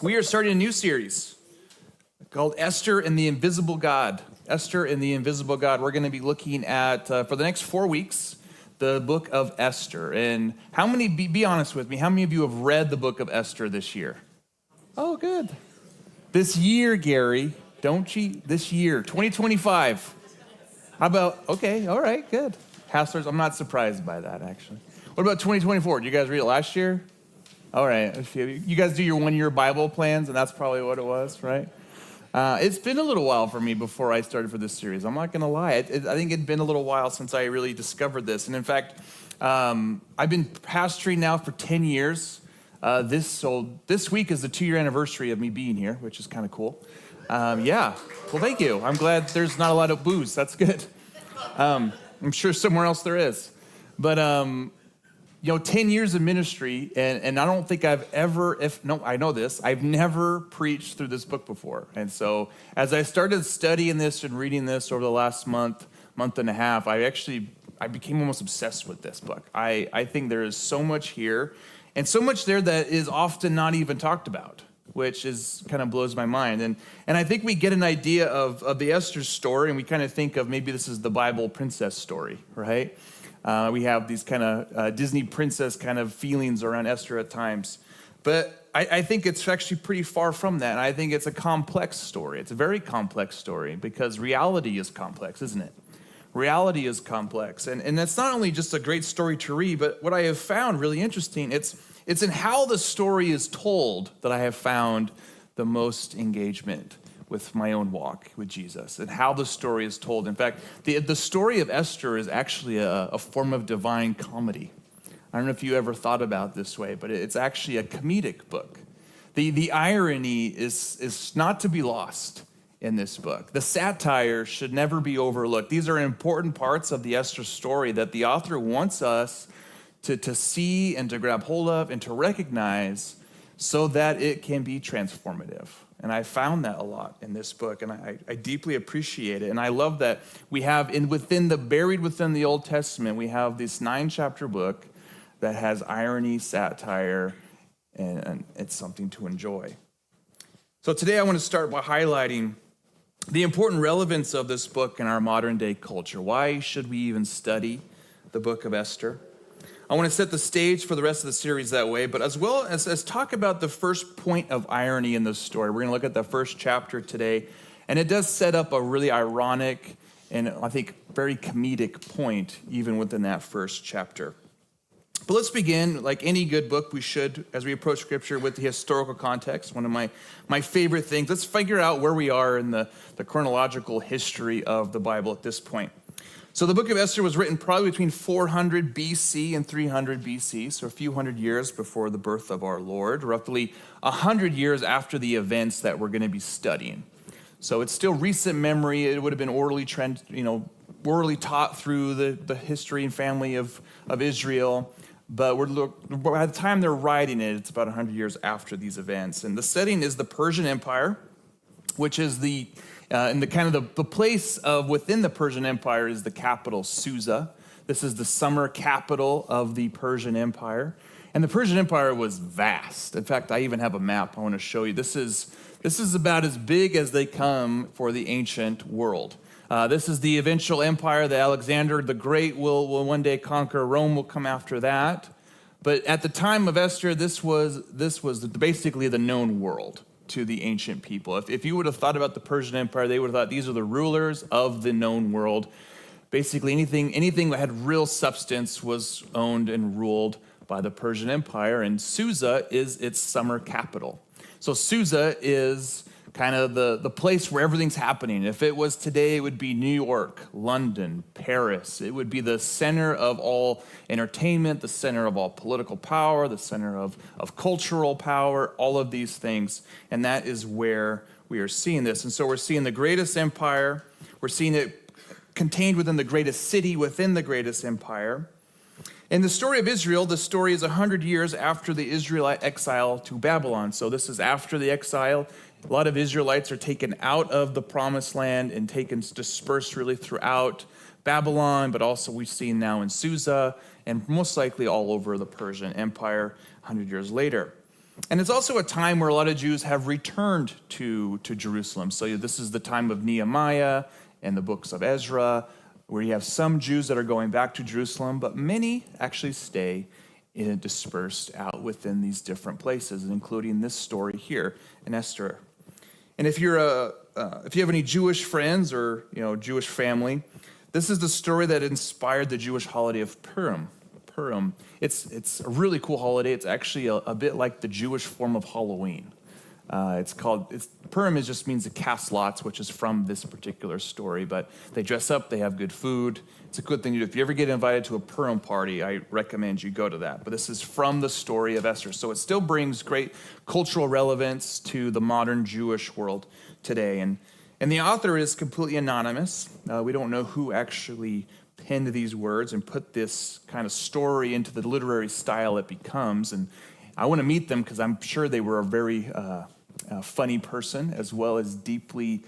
We are starting a new series called Esther and the Invisible God. Esther and the Invisible God. We're going to be looking at, for the next 4 weeks, the book of Esther. And how many, be honest with me, how many of you have read the book of Esther this year? Oh, good. This year, Gary, don't cheat. This year, 2025. How about, okay, all right, good. Pastors, I'm not surprised by that, actually. What about 2024? Did you guys read it last year? All right, you guys do your one-year Bible plans, and that's probably what it was, right? It's been a little while for me before I started for this series. I'm not going to lie. I think it'd been a little while since I really discovered this. And in fact, I've been pastoring now for 10 years. This week is the 2-year anniversary of me being here, which is kind of cool. Yeah, well, thank you. I'm glad there's not a lot of booze. That's good. I'm sure somewhere else there is. But 10 years of ministry, and I don't think I've ever, I know this, I've never preached through this book before. And so as I started studying this and reading this over the last month and a half, I became almost obsessed with this book. I think there is so much here, and so much there that is often not even talked about, which is kind of blows my mind. And I think we get an idea of the Esther story, and we kind of think of maybe this is the Bible princess story, right? We have these kind of Disney princess kind of feelings around Esther at times. But I think it's actually pretty far from that. And I think it's a complex story. It's a very complex story because reality is complex, isn't it? Reality is complex. And it's not only just a great story to read, but what I have found really interesting, it's in how the story is told that I have found the most engagement with my own walk with Jesus and how the story is told. In fact, the story of Esther is actually a form of divine comedy. I don't know if you ever thought about it this way, but it's actually a comedic book. The irony is not to be lost in this book. The satire should never be overlooked. These are important parts of the Esther story that the author wants us to see and to grab hold of and to recognize so that it can be transformative. And I found that a lot in this book, and I deeply appreciate it. And I love that we have buried within the Old Testament, we have this 9-chapter book that has irony, satire, and it's something to enjoy. So today I want to start by highlighting the important relevance of this book in our modern day culture. Why should we even study the book of Esther? I want to set the stage for the rest of the series that way, but as well as talk about the first point of irony in this story. We're going to look at the first chapter today, and it does set up a really ironic and I think very comedic point even within that first chapter. But let's begin, like any good book, we should, as we approach Scripture, with the historical context, one of my favorite things. Let's figure out where we are in the chronological history of the Bible at this point. So the book of Esther was written probably between 400 BC and 300 BC, so a few hundred years before the birth of our Lord, roughly 100 years after the events that we're going to be studying. So it's still recent memory. It would have been orally taught through the history and family of Israel. But by the time they're writing it, it's about 100 years after these events. And the setting is the Persian Empire, which is the place of within the Persian Empire is the capital, Susa. This is the summer capital of the Persian Empire. And the Persian Empire was vast. In fact, I even have a map I want to show you. This is about as big as they come for the ancient world. This is the eventual empire that Alexander the Great will one day conquer. Rome will come after that. But at the time of Esther, this was basically the known world to the ancient people. If you would have thought about the Persian Empire, they would have thought these are the rulers of the known world. Basically, anything that had real substance was owned and ruled by the Persian Empire, and Susa is its summer capital. So Susa is kind of the place where everything's happening. If it was today, it would be New York, London, Paris. It would be the center of all entertainment, the center of all political power, the center of cultural power, all of these things. And that is where we are seeing this. And so we're seeing the greatest empire. We're seeing it contained within the greatest city, within the greatest empire. In the story of Israel, the story is 100 years after the Israelite exile to Babylon. So this is after the exile. A lot of Israelites are taken out of the promised land and dispersed really throughout Babylon, but also we've seen now in Susa and most likely all over the Persian Empire 100 years later. And it's also a time where a lot of Jews have returned to Jerusalem. So this is the time of Nehemiah and the books of Ezra, where you have some Jews that are going back to Jerusalem, but many actually stay dispersed out within these different places, including this story here in Esther. And if you have any Jewish friends or Jewish family, this is the story that inspired the Jewish holiday of Purim. Purim. It's a really cool holiday. It's actually a bit like the Jewish form of Halloween. Purim just means to cast lots, which is from this particular story. But they dress up, they have good food. It's a good thing to do. If you ever get invited to a Purim party, I recommend you go to that. But this is from the story of Esther. So it still brings great cultural relevance to the modern Jewish world today. And the author is completely anonymous. We don't know who actually penned these words and put this kind of story into the literary style it becomes. And I want to meet them because I'm sure they were a very funny person, as well as deeply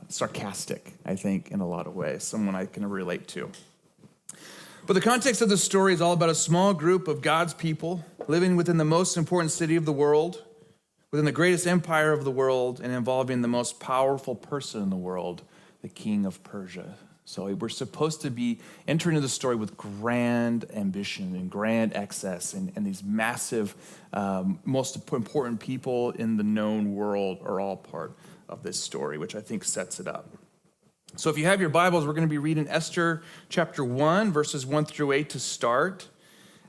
sarcastic, I think, in a lot of ways, someone I can relate to. But the context of the story is all about a small group of God's people living within the most important city of the world, within the greatest empire of the world, and involving the most powerful person in the world, the king of Persia. So we're supposed to be entering into the story with grand ambition and grand excess, and these massive, most important people in the known world are all part of this story, which I think sets it up. So if you have your Bibles, we're going to be reading Esther chapter 1, verses 1 through 8 to start.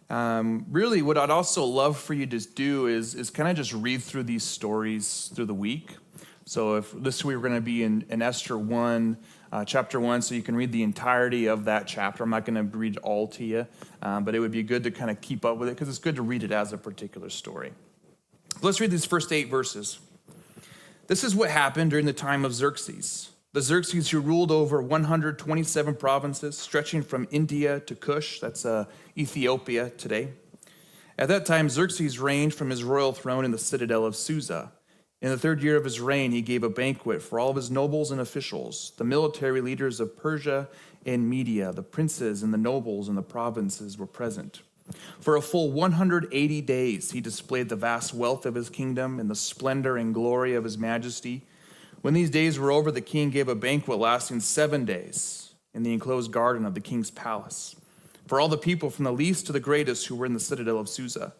Really, what I'd also love for you to do is kind of just read through these stories through the week. So if this week we're going to be in Esther 1, chapter 1, so you can read the entirety of that chapter. I'm not going to read it all to you, but it would be good to kind of keep up with it because it's good to read it as a particular story. Let's read these first 8 verses. This is what happened during the time of Xerxes. The Xerxes who ruled over 127 provinces, stretching from India to Cush, that's Ethiopia today. At that time, Xerxes reigned from his royal throne in the citadel of Susa. In the 3rd year of his reign, he gave a banquet for all of his nobles and officials, the military leaders of Persia and Media, the princes and the nobles in the provinces were present. For a full 180 days, he displayed the vast wealth of his kingdom and the splendor and glory of his majesty. When these days were over, the king gave a banquet lasting 7 days in the enclosed garden of the king's palace for all the people from the least to the greatest who were in the citadel of Susa.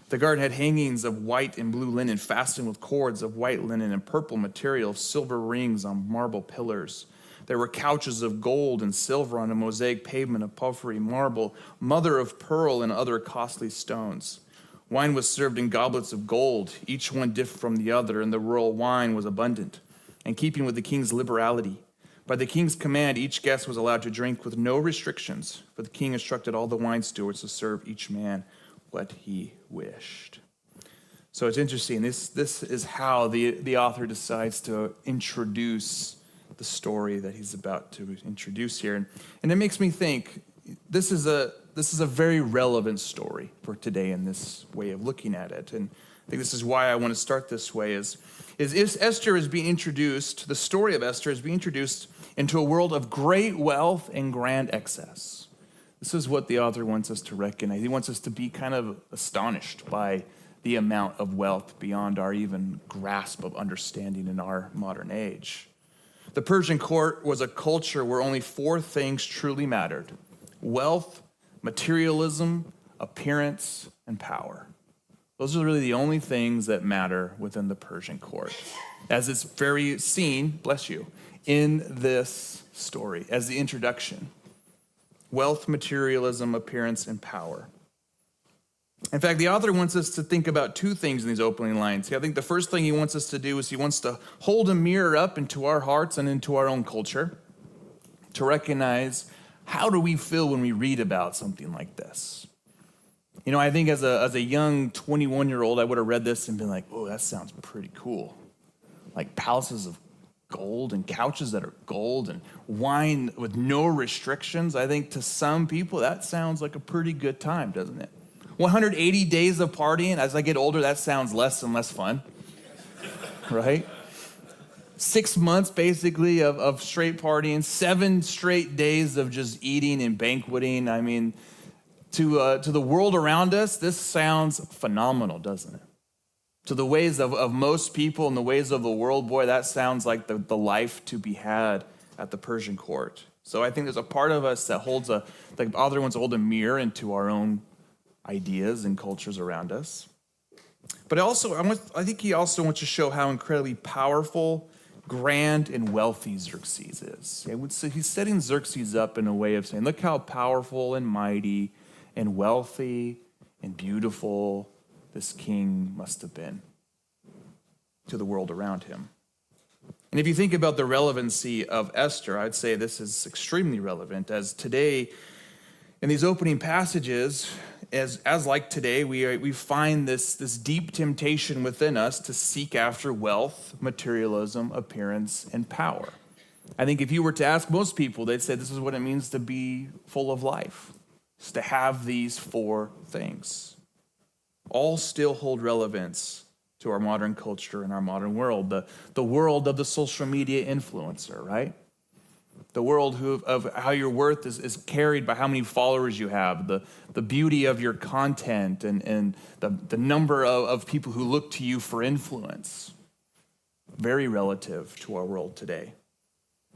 The garden had hangings of white and blue linen fastened with cords of white linen and purple material, silver rings on marble pillars. There were couches of gold and silver on a mosaic pavement of porphyry marble, mother of pearl and other costly stones. Wine was served in goblets of gold, each one different from the other, and the royal wine was abundant, in keeping with the king's liberality. By the king's command, each guest was allowed to drink with no restrictions, for the king instructed all the wine stewards to serve each man what he wished. So it's interesting. This is how the author decides to introduce the story that he's about to introduce here. And it makes me think this is a very relevant story for today in this way of looking at it. And I think this is why I want to start this way is Esther is being introduced, the story of Esther is being introduced into a world of great wealth and grand excess. This is what the author wants us to recognize. He wants us to be kind of astonished by the amount of wealth beyond our even grasp of understanding in our modern age. The Persian court was a culture where only 4 things truly mattered: wealth, materialism, appearance, and power. Those are really the only things that matter within the Persian court, as it's very seen, bless you, in this story as the introduction. Wealth, materialism, appearance, and power. In fact, the author wants us to think about 2 things in these opening lines. I think the first thing he wants us to do is he wants to hold a mirror up into our hearts and into our own culture to recognize, how do we feel when we read about something like this? I think as a young 21-year-old, I would have read this and been like, oh, that sounds pretty cool. Like palaces of gold and couches that are gold and wine with no restrictions. I think to some people, that sounds like a pretty good time, doesn't it? 180 days of partying. As I get older, that sounds less and less fun, right? 6 months, basically, of straight partying, 7 straight days of just eating and banqueting. I mean, to the world around us, this sounds phenomenal, doesn't it? To the ways of most people and the ways of the world, boy, that sounds like the life to be had at the Persian court. So I think there's a part of us that holds like other ones hold a mirror into our own ideas and cultures around us. But I think he also wants to show how incredibly powerful, grand, and wealthy Xerxes is. He's setting Xerxes up in a way of saying, look how powerful and mighty and wealthy and beautiful this king must have been to the world around him. And if you think about the relevancy of Esther, I'd say this is extremely relevant, as today, in these opening passages, as like today, we find this deep temptation within us to seek after wealth, materialism, appearance, and power. I think if you were to ask most people, they'd say this is what it means to be full of life. It's to have these four things. All still hold relevance to our modern culture and our modern world. The world of the social media influencer, right? The world of how your worth is carried by how many followers you have, the beauty of your content, and the number of people who look to you for influence. Very relative to our world today.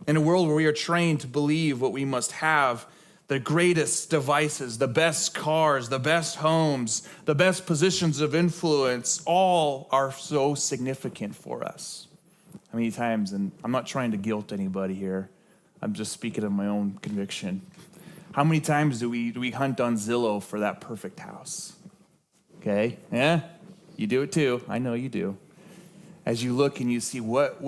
In a world where we are trained to believe what we must have, the greatest devices, the best cars, the best homes, the best positions of influence, all are so significant for us. How many times, and I'm not trying to guilt anybody here, I'm just speaking of my own conviction. How many times do we hunt on Zillow for that perfect house? Okay, yeah, you do it too. I know you do. As you look and you see what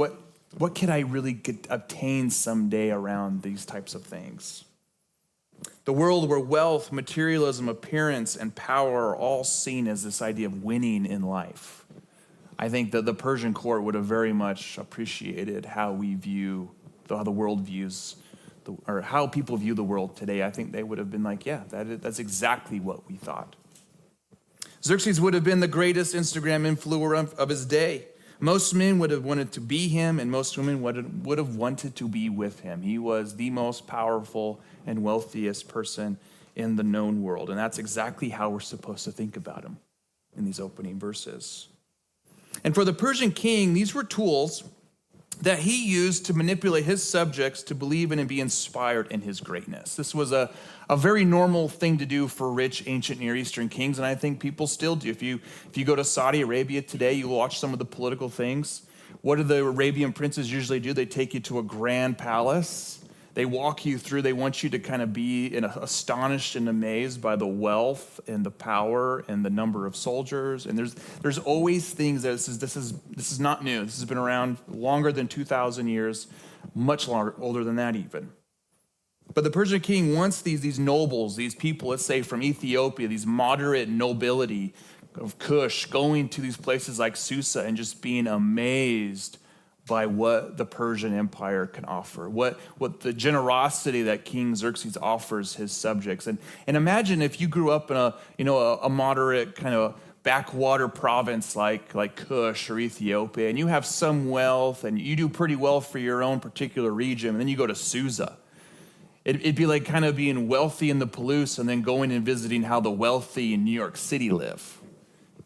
can I really obtain someday around these types of things? The world where wealth, materialism, appearance, and power are all seen as this idea of winning in life. I think that the Persian court would have very much appreciated how the world views, or how people view the world today. I think they would have been like, yeah, that's exactly what we thought. Xerxes would have been the greatest Instagram influencer of his day. Most men would have wanted to be him, and most women would have wanted to be with him. He was the most powerful and wealthiest person in the known world, and that's exactly how we're supposed to think about him in these opening verses. And for the Persian king, these were tools that he used to manipulate his subjects to believe in and be inspired in his greatness. This was a very normal thing to do for rich ancient Near Eastern kings, and I think people still do. If you go to Saudi Arabia today, you watch some of the political things. What do the Arabian princes usually do? They take you to a grand palace. They walk you through. They want you to kind of be astonished and amazed by the wealth and the power and the number of soldiers. And there's always things that this is not new. This has been around longer than 2,000 years, much longer, older than that even. But the Persian king wants these nobles, these people, let's say from Ethiopia, these moderate nobility of Kush, going to these places like Susa and just being amazed by what the Persian Empire can offer, what the generosity that King Xerxes offers his subjects. And imagine if you grew up in a moderate kind of backwater province like Kush or Ethiopia, and you have some wealth and you do pretty well for your own particular region, and then you go to Susa. It'd be like kind of being wealthy in the Palouse and then going and visiting how the wealthy in New York City live.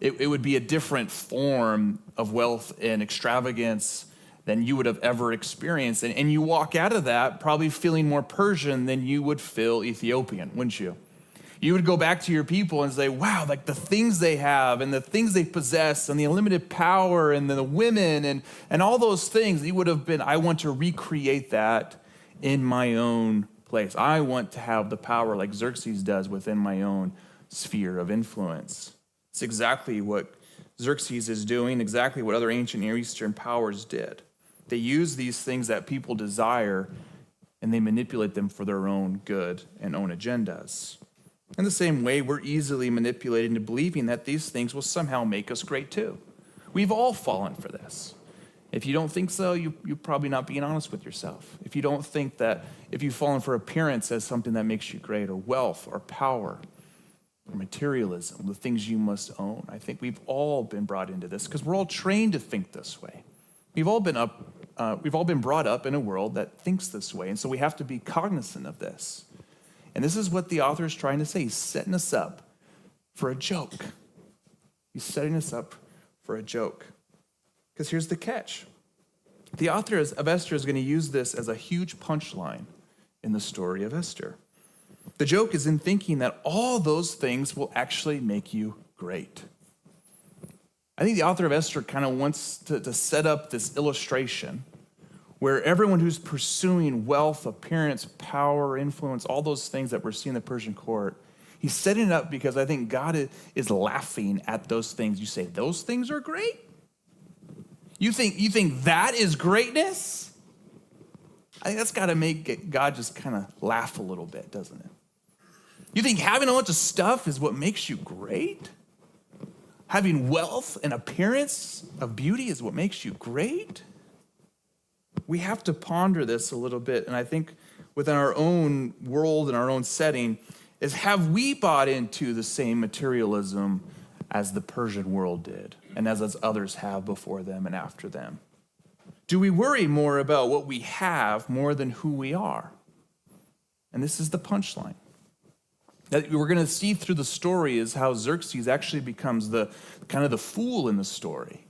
It would be a different form of wealth and extravagance than you would have ever experienced. And you walk out of that probably feeling more Persian than you would feel Ethiopian, wouldn't you? You would go back to your people and say, wow, like the things they have and the things they possess and the unlimited power and the women and all those things, you would have been, I want to recreate that in my own place. I want to have the power like Xerxes does within my own sphere of influence. It's exactly what Xerxes is doing, exactly what other ancient Near Eastern powers did. They use these things that people desire and they manipulate them for their own good and own agendas. In the same way, we're easily manipulated into believing that these things will somehow make us great too. We've all fallen for this. If you don't think so, you're probably not being honest with yourself. If you don't think that, if you've fallen for appearance as something that makes you great, or wealth, or power, or materialism, the things you must own, I think we've all been brought into this because we're all trained to think this way. We've all been brought up in a world that thinks this way, and so we have to be cognizant of this. And this is what the author is trying to say. He's setting us up for a joke. He's setting us up for a joke. Because here's the catch. The author of Esther is going to use this as a huge punchline in the story of Esther. The joke is in thinking that all those things will actually make you great. I think the author of Esther kind of wants to set up this illustration where everyone who's pursuing wealth, appearance, power, influence, all those things that we're seeing in the Persian court, he's setting it up because I think God is laughing at those things. You say, those things are great? You think that is greatness? I think that's got to make God just kind of laugh a little bit, doesn't it? You think having a bunch of stuff is what makes you great? Having wealth and appearance of beauty is what makes you great? We have to ponder this a little bit, and I think within our own world and our own setting is, have we bought into the same materialism as the Persian world did, and as others have before them and after them? Do we worry more about what we have more than who we are? And this is the punchline. That we're going to see through the story is how Xerxes actually becomes the kind of the fool in the story,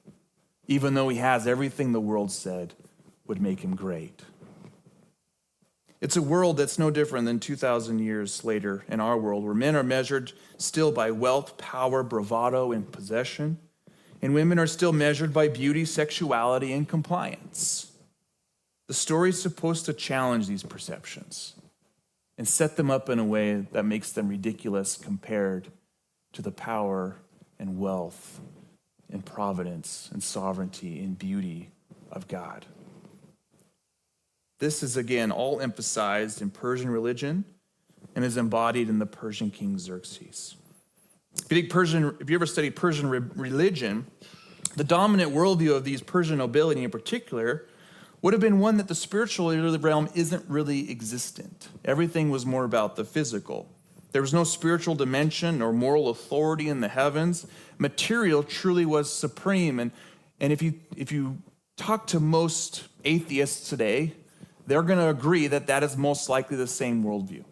even though he has everything the world said would make him great. It's a world that's no different than 2,000 years later in our world, where men are measured still by wealth, power, bravado, and possession, and women are still measured by beauty, sexuality, and compliance. The story is supposed to challenge these perceptions and set them up in a way that makes them ridiculous compared to the power and wealth and providence and sovereignty and beauty of God. This is, again, all emphasized in Persian religion and is embodied in the Persian king Xerxes. If you ever study Persian religion, the dominant worldview of these Persian nobility in particular would have been one that the spiritual realm isn't really existent. Everything was more about the physical. There was no spiritual dimension or moral authority in the heavens. Material truly was supreme. And if you talk to most atheists today, they're going to agree that that is most likely the same worldview.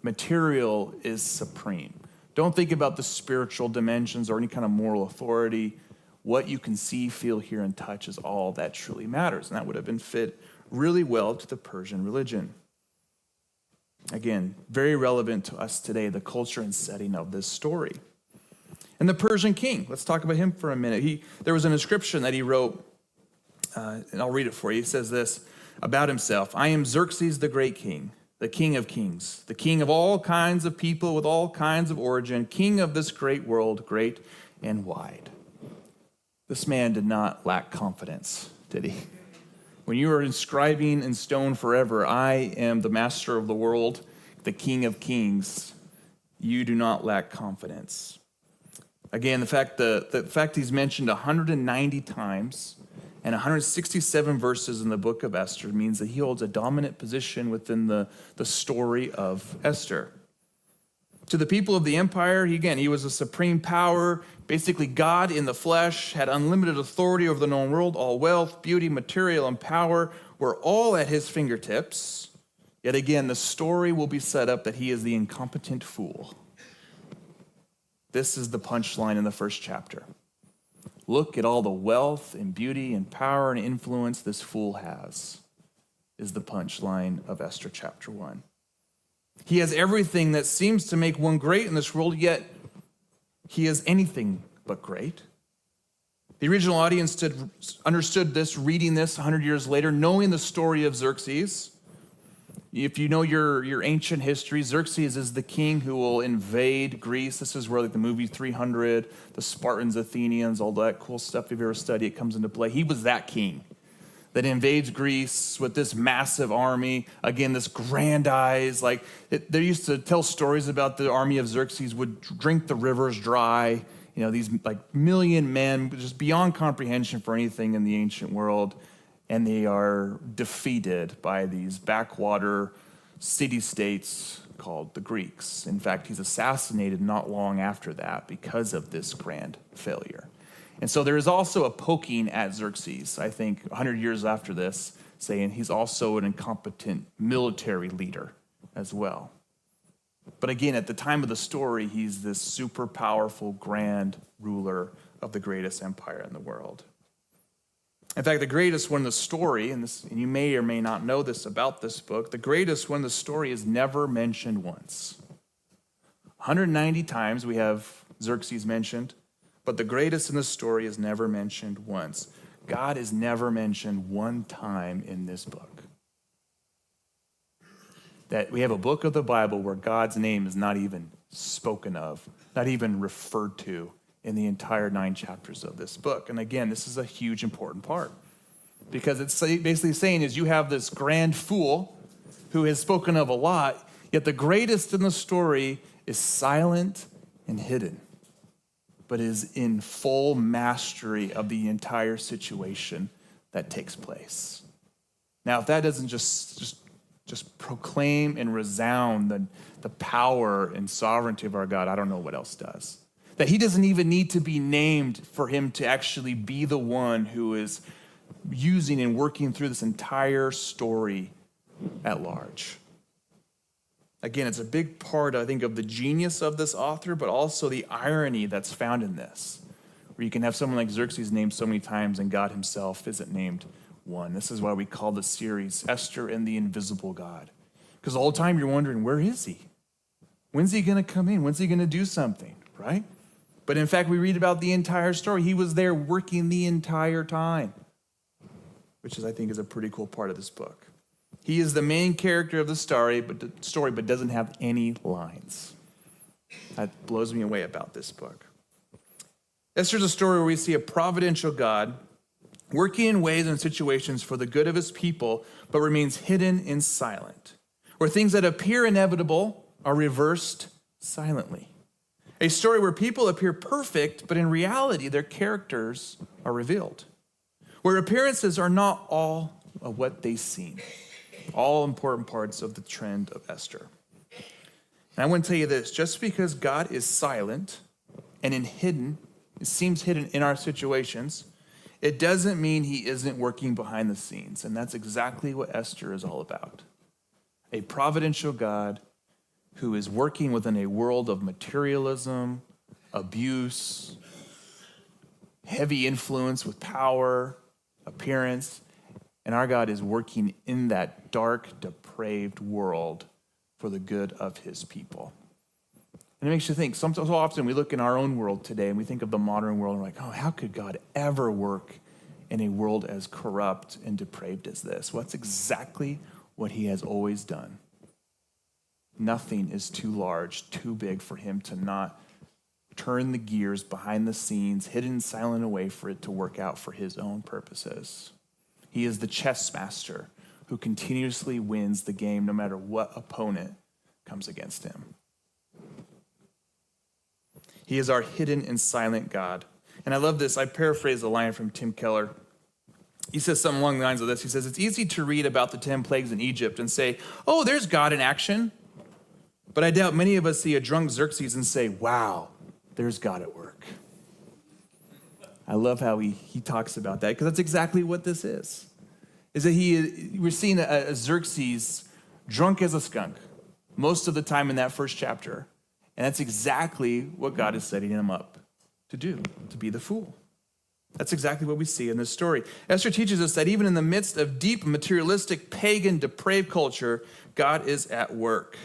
Material is supreme. Don't think about the spiritual dimensions or any kind of moral authority. What you can see, feel, hear, and touch is all that truly matters. And that would have been fit really well to the Persian religion. Again, very relevant to us today, the culture and setting of this story. And the Persian king, let's talk about him for a minute. There was an inscription that he wrote, and I'll read it for you. It says this about himself: I am Xerxes the great king, the king of kings, the king of all kinds of people with all kinds of origin, king of this great world, great and wide. This man did not lack confidence, did he? When you are inscribing in stone forever, I am the master of the world, the king of kings, you do not lack confidence. Again, the fact he's mentioned 190 times and 167 verses in the book of Esther means that he holds a dominant position within the story of Esther. To the people of the empire, he was a supreme power. Basically, God in the flesh had unlimited authority over the known world. All wealth, beauty, material, and power were all at his fingertips. Yet again, the story will be set up that he is the incompetent fool. This is the punchline in the first chapter. Look at all the wealth and beauty and power and influence this fool has, is the punchline of Esther chapter 1. He has everything that seems to make one great in this world, yet he is anything but great. The original audience understood this, reading this 100 years later, knowing the story of Xerxes. If you know your ancient history, Xerxes is the king who will invade Greece. This is where the movie 300, the Spartans, Athenians, all that cool stuff, if you've ever studied, it comes into play. He was that king that invades Greece with this massive army. Again, this grandize, they used to tell stories about the army of Xerxes would drink the rivers dry. These million men, just beyond comprehension for anything in the ancient world. And they are defeated by these backwater city-states called the Greeks. In fact, he's assassinated not long after that because of this grand failure. And so there is also a poking at Xerxes, I think, 100 years after this, saying he's also an incompetent military leader as well. But again, at the time of the story, he's this super powerful, grand ruler of the greatest empire in the world. In fact, the greatest one in the story, and you may or may not know this about this book, the greatest one in the story is never mentioned once. 190 times we have Xerxes mentioned, but the greatest in the story is never mentioned once. God is never mentioned one time in this book. That we have a book of the Bible where God's name is not even spoken of, not even referred to in the entire 9 chapters of this book. And again, this is a huge, important part because it's basically saying is you have this grand fool who is spoken of a lot, yet the greatest in the story is silent and hidden, but is in full mastery of the entire situation that takes place. Now, if that doesn't just proclaim and resound the power and sovereignty of our God, I don't know what else does. That he doesn't even need to be named for him to actually be the one who is using and working through this entire story at large. Again, it's a big part, I think, of the genius of this author, but also the irony that's found in this, where you can have someone like Xerxes named so many times and God himself isn't named one. This is why we call the series Esther and the Invisible God. Because the whole time you're wondering, where is he? When's he going to come in? When's he going to do something, right? But in fact, we read about the entire story. He was there working the entire time, which I think is a pretty cool part of this book. He is the main character of the story, but doesn't have any lines. That blows me away about this book. Esther's a story where we see a providential God working in ways and situations for the good of his people, but remains hidden and silent, where things that appear inevitable are reversed silently. A story where people appear perfect, but in reality, their characters are revealed, where appearances are not all of what they seem. All important parts of the trend of Esther. And I want to tell you this, just because God is silent and it seems hidden in our situations, it doesn't mean he isn't working behind the scenes. And that's exactly what Esther is all about. A providential God who is working within a world of materialism, abuse, heavy influence with power, appearance. And our God is working in that dark, depraved world for the good of his people. And it makes you think, so often we look in our own world today and we think of the modern world and we're like, oh, how could God ever work in a world as corrupt and depraved as this? Well, that's exactly what he has always done. Nothing is too large, too big for him to not turn the gears behind the scenes, hidden, silent away for it to work out for his own purposes. He is the chess master who continuously wins the game no matter what opponent comes against him. He is our hidden and silent God. And I love this. I paraphrase a line from Tim Keller. He says something along the lines of this. He says, it's easy to read about the 10 plagues in Egypt and say, oh, there's God in action. But I doubt many of us see a drunk Xerxes and say, wow, there's God at work. I love how he talks about that, because that's exactly what this is that we're seeing a Xerxes drunk as a skunk most of the time in that first chapter. And that's exactly what God is setting him up to do, to be the fool. That's exactly what we see in this story. Esther teaches us that even in the midst of deep, materialistic, pagan, depraved culture, God is at work.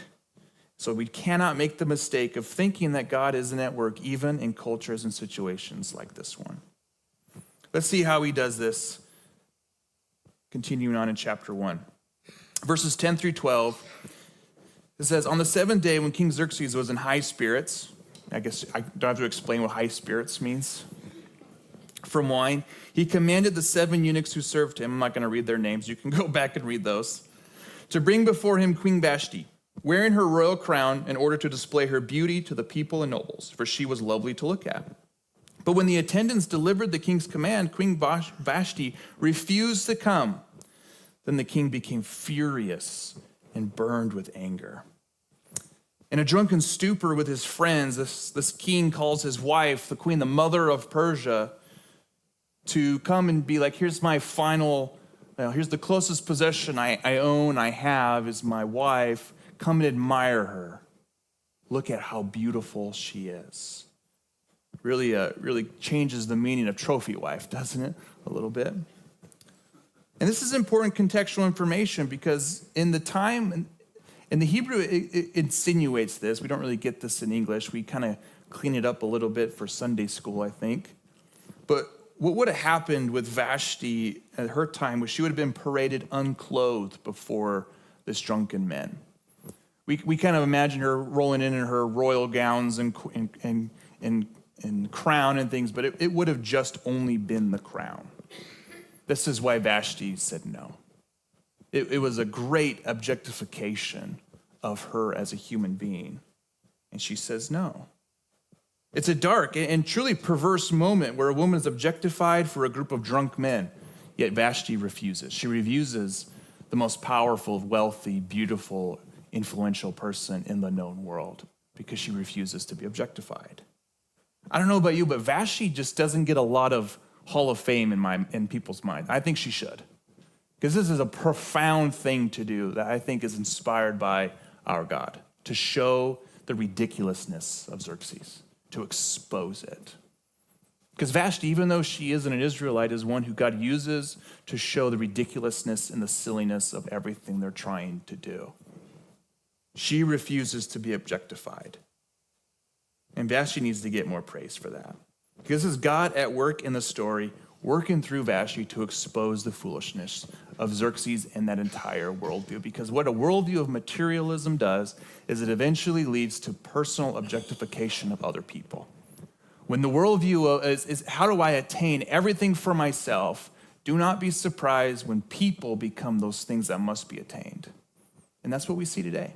So we cannot make the mistake of thinking that God isn't at work, even in cultures and situations like this one. Let's see how he does this, continuing on in chapter 1. Verses 10 through 12, it says, on the 7th day when King Xerxes was in high spirits, I guess I don't have to explain what high spirits means, from wine, he commanded the 7 eunuchs who served him, I'm not going to read their names, you can go back and read those, to bring before him Queen Vashti, wearing her royal crown in order to display her beauty to the people and nobles, for she was lovely to look at. But when the attendants delivered the king's command, Queen Vashti refused to come. Then the king became furious and burned with anger. In a drunken stupor with his friends, this king calls his wife, the queen, the mother of Persia, to come and be like, here's my final, here's the closest possession I own, I have, is my wife. Come and admire her. Look at how beautiful she is. Really changes the meaning of trophy wife, doesn't it? A little bit. And this is important contextual information because in the time, in the Hebrew, it insinuates this. We don't really get this in English. We kind of clean it up a little bit for Sunday school, I think. But what would have happened with Vashti at her time was she would have been paraded unclothed before this drunken men. We kind of imagine her rolling in her royal gowns and crown and things, but it would have just only been the crown. This is why Vashti said no. It was a great objectification of her as a human being, and she says no. It's a dark and truly perverse moment where a woman is objectified for a group of drunk men, yet Vashti refuses. She refuses the most powerful, wealthy, beautiful, influential person in the known world because she refuses to be objectified. I don't know about you, but Vashti just doesn't get a lot of Hall of Fame in people's mind. I think she should, because this is a profound thing to do that I think is inspired by our God, to show the ridiculousness of Xerxes, to expose it. Because Vashti, even though she isn't an Israelite, is one who God uses to show the ridiculousness and the silliness of everything they're trying to do. She refuses to be objectified. And Vashti needs to get more praise for that. Because this is God at work in the story, working through Vashti to expose the foolishness of Xerxes and that entire worldview. Because what a worldview of materialism does is it eventually leads to personal objectification of other people. When the worldview is how do I attain everything for myself, do not be surprised when people become those things that must be attained. And that's what we see today.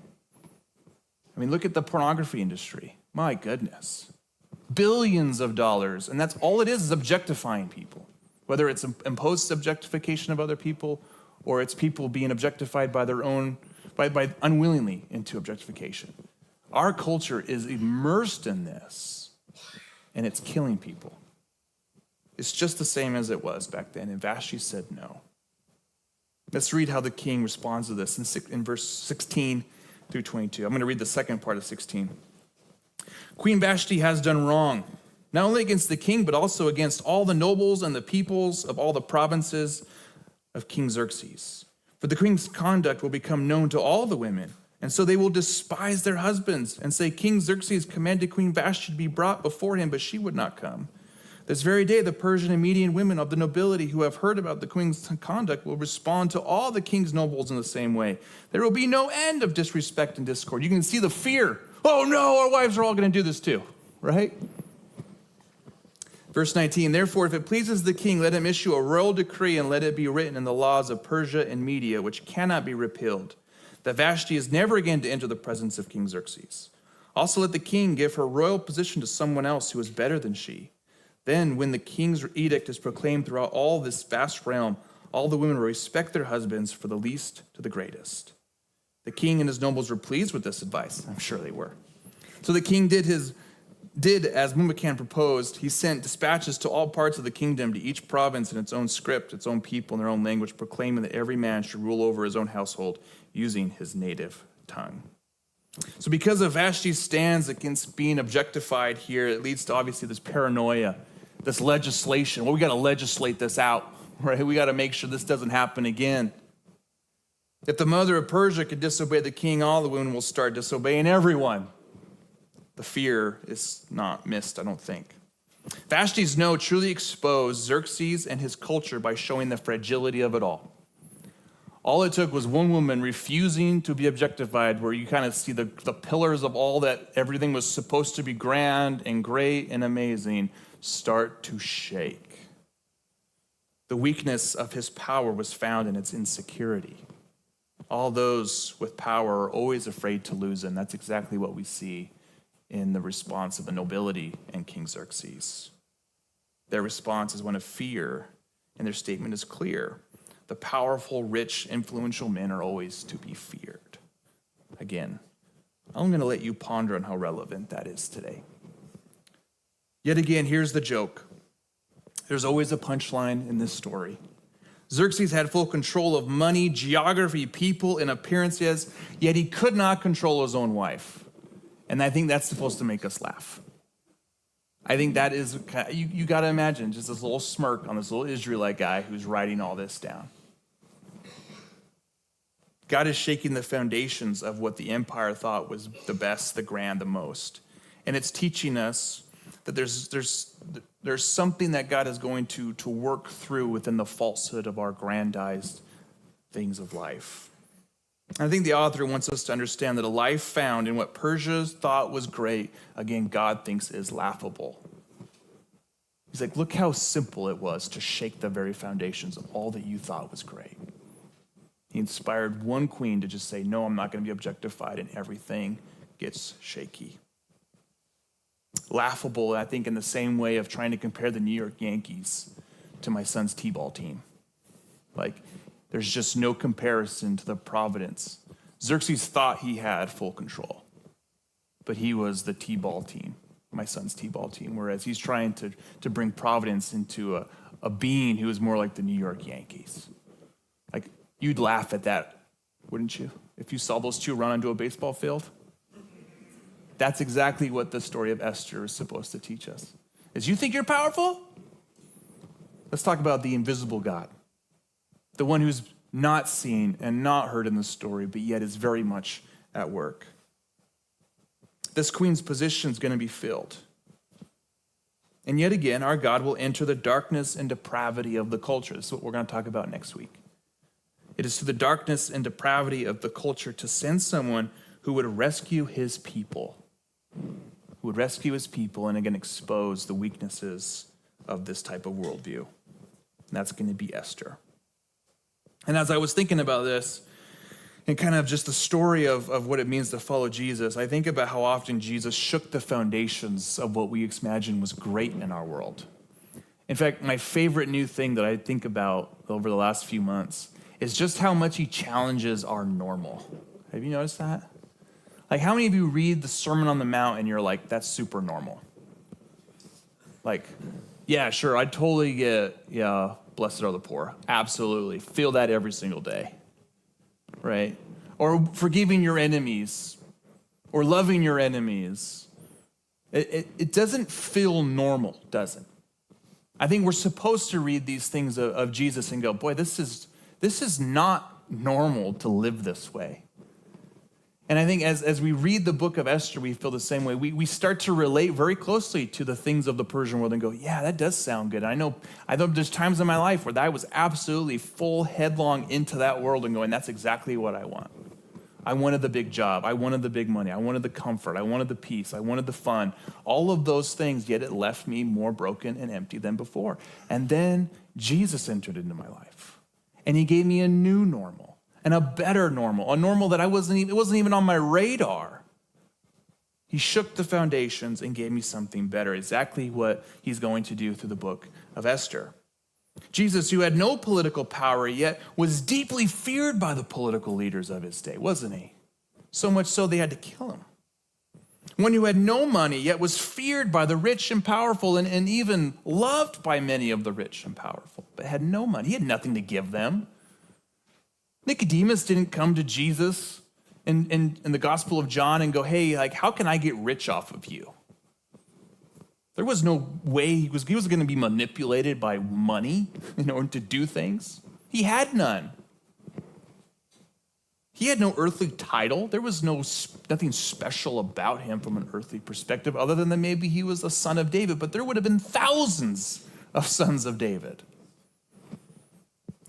I mean, look at the pornography industry. My goodness. Billions of dollars, and that's all it is objectifying people. Whether it's imposed objectification of other people or it's people being objectified by their own, by unwillingly into objectification. Our culture is immersed in this, and it's killing people. It's just the same as it was back then, and Vashti said no. Let's read how the king responds to this in verse 16 through 22. I'm going to read the second part of 16. Queen Vashti has done wrong, not only against the king, but also against all the nobles and the peoples of all the provinces of King Xerxes. For the king's conduct will become known to all the women, and so they will despise their husbands and say, King Xerxes commanded Queen Vashti to be brought before him, but she would not come. This very day, the Persian and Median women of the nobility who have heard about the queen's conduct will respond to all the king's nobles in the same way. There will be no end of disrespect and discord. You can see the fear. Oh no, our wives are all going to do this too, right? Verse 19, therefore, if it pleases the king, let him issue a royal decree and let it be written in the laws of Persia and Media, which cannot be repealed, that Vashti is never again to enter the presence of King Xerxes. Also let the king give her royal position to someone else who is better than she. Then, when the king's edict is proclaimed throughout all this vast realm, all the women will respect their husbands, from the least to the greatest. The king and his nobles were pleased with this advice. I'm sure they were. So the king did as Memucan proposed. He sent dispatches to all parts of the kingdom, to each province in its own script, its own people, and their own language, proclaiming that every man should rule over his own household using his native tongue. So because of Vashti's stands against being objectified here, it leads to obviously this paranoia, this legislation. Well, we got to legislate this out, right? We got to make sure this doesn't happen again. If the mother of Persia could disobey the king, all the women will start disobeying everyone. The fear is not missed, I don't think. Vashti's no truly exposed Xerxes and his culture by showing the fragility of it all. All it took was one woman refusing to be objectified, where you kind of see the pillars of all that everything was supposed to be grand and great and amazing start to shake. The weakness of his power was found in its insecurity. All those with power are always afraid to lose, and that's exactly what we see in the response of the nobility and King Xerxes. Their response is one of fear, and their statement is clear. The powerful, rich, influential men are always to be feared. Again, I'm going to let you ponder on how relevant that is today. Yet again, here's the joke. There's always a punchline in this story. Xerxes had full control of money, geography, people, and appearances, yet he could not control his own wife. And I think that's supposed to make us laugh. I think that is, you got to imagine just this little smirk on this little Israelite guy who's writing all this down. God is shaking the foundations of what the empire thought was the best, the grand, the most. And it's teaching us that there's something that God is going to work through within the falsehood of our grandized things of life. I think the author wants us to understand that a life found in what Persia thought was great, again, God thinks is laughable. He's like, look how simple it was to shake the very foundations of all that you thought was great. He inspired one queen to just say, no, I'm not going to be objectified, and everything gets shaky. Laughable, I think, in the same way of trying to compare the New York Yankees to my son's t-ball team. Like, there's just no comparison to the Providence. Xerxes thought he had full control, but he was the t-ball team, my son's t-ball team, whereas he's trying to bring Providence into a being who is more like the New York Yankees. Like, you'd laugh at that, wouldn't you, if you saw those two run onto a baseball field? That's exactly what the story of Esther is supposed to teach us. Is you think you're powerful? Let's talk about the invisible God. The one who's not seen and not heard in the story, but yet is very much at work. This queen's position is going to be filled. And yet again, our God will enter the darkness and depravity of the culture. This is what we're going to talk about next week. It is to the darkness and depravity of the culture to send someone who would rescue his people. Who would rescue his people and again expose the weaknesses of this type of worldview. And that's going to be Esther. And as I was thinking about this, and kind of just the story of what it means to follow Jesus, I think about how often Jesus shook the foundations of what we imagine was great in our world. In fact, my favorite new thing that I think about over the last few months is just how much he challenges our normal. Have you noticed that? Like, how many of you read the Sermon on the Mount and you're like, that's super normal? Like, yeah, sure, I totally get, yeah, blessed are the poor. Absolutely. Feel that every single day, right? Or forgiving your enemies or loving your enemies. It doesn't feel normal, does it? I think we're supposed to read these things of Jesus and go, boy, this is not normal to live this way. And I think as we read the book of Esther, we feel the same way. We start to relate very closely to the things of the Persian world and go, yeah, that does sound good. I know there's times in my life where I was absolutely full headlong into that world and going, that's exactly what I want. I wanted the big job. I wanted the big money. I wanted the comfort. I wanted the peace. I wanted the fun. All of those things, yet it left me more broken and empty than before. And then Jesus entered into my life. And he gave me a new normal. And a better normal, a normal that it wasn't even on my radar. He shook the foundations and gave me something better, exactly what he's going to do through the book of Esther. Jesus, who had no political power yet, was deeply feared by the political leaders of his day, wasn't he? So much so they had to kill him. One who had no money yet was feared by the rich and powerful and even loved by many of the rich and powerful, but had no money. He had nothing to give them. Nicodemus didn't come to Jesus in the Gospel of John and go, hey, like, how can I get rich off of you? There was no way he was going to be manipulated by money in order to do things. He had none. He had no earthly title. There was nothing special about him from an earthly perspective other than that maybe he was a son of David, but there would have been thousands of sons of David.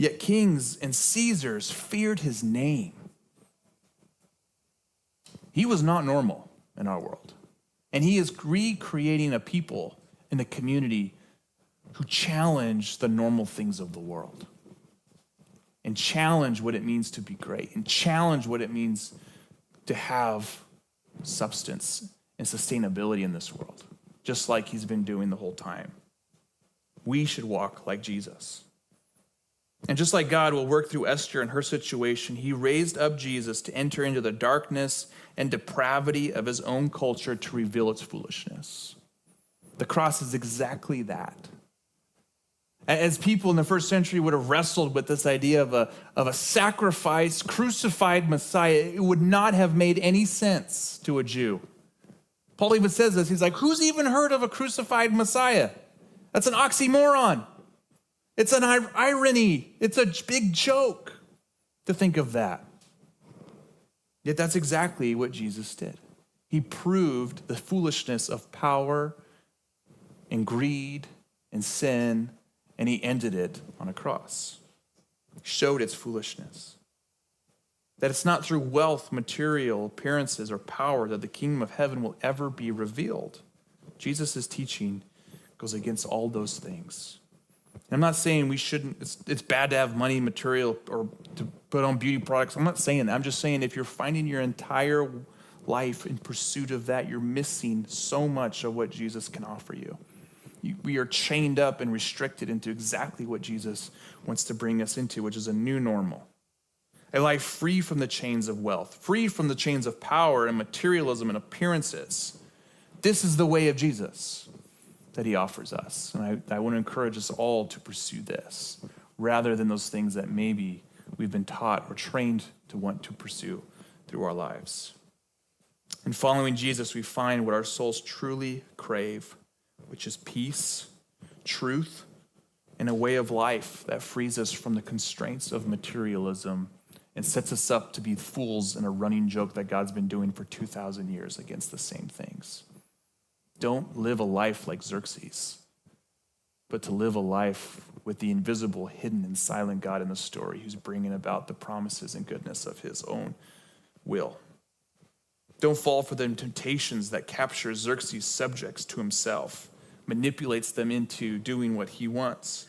Yet kings and Caesars feared his name. He was not normal in our world. And he is recreating a people in a community who challenge the normal things of the world. And challenge what it means to be great. And challenge what it means to have substance and sustainability in this world. Just like he's been doing the whole time. We should walk like Jesus. And just like God will work through Esther and her situation, he raised up Jesus to enter into the darkness and depravity of his own culture to reveal its foolishness. The cross is exactly that. As people in the first century would have wrestled with this idea of a sacrificed, crucified Messiah, it would not have made any sense to a Jew. Paul even says this. He's like, who's even heard of a crucified Messiah? That's an oxymoron. It's an irony. It's a big joke to think of that. Yet that's exactly what Jesus did. He proved the foolishness of power and greed and sin, and he ended it on a cross. He showed its foolishness. That it's not through wealth, material, appearances, or power that the kingdom of heaven will ever be revealed. Jesus' teaching goes against all those things. And I'm not saying we shouldn't, it's bad to have money, material, or to put on beauty products. I'm not saying that. I'm just saying if you're finding your entire life in pursuit of that, you're missing so much of what Jesus can offer you. We are chained up and restricted into exactly what Jesus wants to bring us into, which is a new normal. A life free from the chains of wealth, free from the chains of power and materialism and appearances. This is the way of Jesus that he offers us. And I want to encourage us all to pursue this rather than those things that maybe we've been taught or trained to want to pursue through our lives. In following Jesus, we find what our souls truly crave, which is peace, truth, and a way of life that frees us from the constraints of materialism and sets us up to be fools in a running joke that God's been doing for 2,000 years against the same things. Don't live a life like Xerxes, but to live a life with the invisible, hidden, and silent God in the story who's bringing about the promises and goodness of his own will. Don't fall for the temptations that capture Xerxes' subjects to himself, manipulates them into doing what he wants.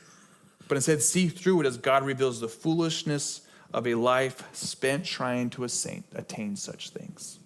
But instead, see through it as God reveals the foolishness of a life spent trying to attain such things.